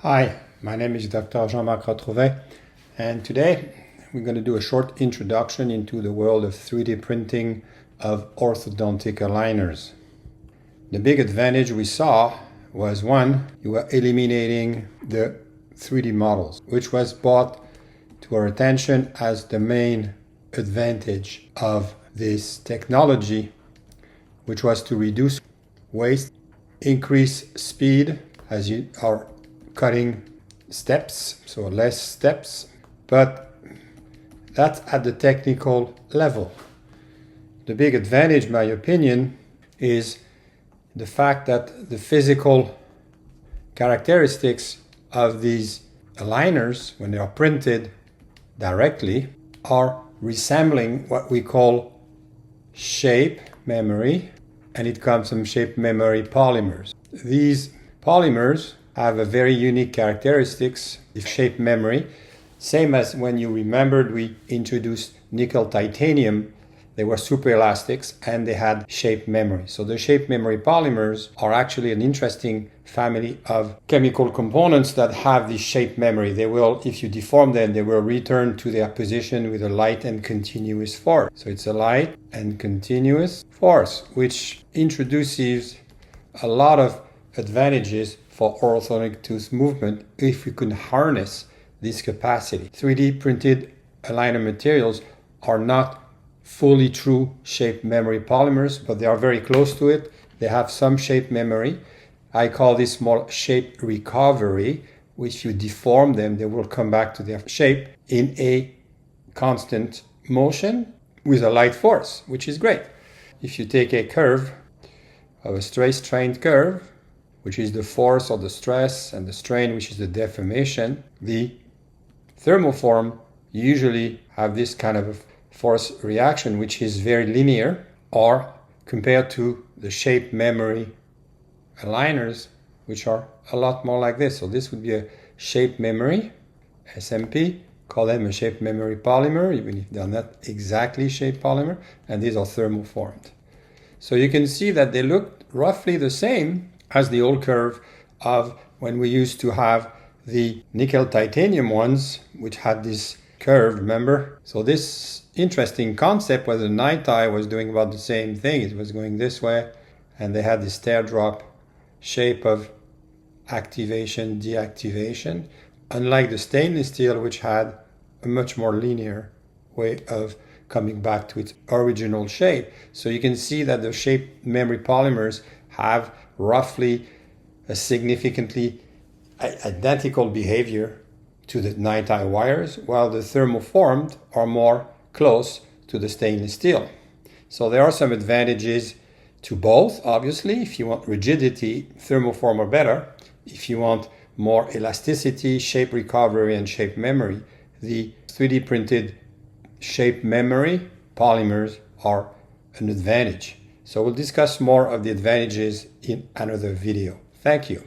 Hi, my name is Dr. Jean-Marc, and today we're going to do a short introduction into the world of 3D printing of orthodontic aligners. The big advantage we saw was, one, you were eliminating the 3D models, which was brought to our attention as the main advantage of this technology, which was to reduce waste, increase speed as you are cutting steps, so less steps, but that's at the technical level. The big advantage, in my opinion, is the fact that the physical characteristics of these aligners, when they are printed directly, are resembling what we call shape memory, and it comes from shape memory polymers. These polymers have a very unique characteristics of shape memory. Same as when you remembered we introduced nickel titanium, they were super elastics and they had shape memory. So the shape memory polymers are actually an interesting family of chemical components that have this shape memory. They will, if you deform them, they will return to their position with a light and continuous force. So it's a light and continuous force, which introduces a lot of advantages for orthodontic tooth movement if we can harness this capacity. 3D printed aligner materials are not fully true shape memory polymers, but they are very close to it. They have some shape memory. I call this more shape recovery, which you deform them, they will come back to their shape in a constant motion with a light force, which is great. If you take a curve of a straight strained curve, which is the force or the stress, and the strain, which is the deformation, the thermoform usually have this kind of a force reaction, which is very linear, or compared to the shape memory aligners, which are a lot more like this. So this would be a shape memory, SMP, call them a shape memory polymer, even if they're not exactly shape polymer, and these are thermoformed. So you can see that they look roughly the same as the old curve of when we used to have the nickel titanium ones, which had this curve, remember? So this interesting concept was the night eye was doing about the same thing. It was going this way, and they had this teardrop shape of activation, deactivation, unlike the stainless steel, which had a much more linear way of coming back to its original shape. So you can see that the shape memory polymers have roughly a significantly identical behavior to the night eye wires, while the thermoformed are more close to the stainless steel. So there are some advantages to both, obviously. If you want rigidity, thermoform are better. If you want more elasticity, shape recovery, and shape memory, the 3D printed shape memory polymers are an advantage. So we'll discuss more of the advantages in another video. Thank you.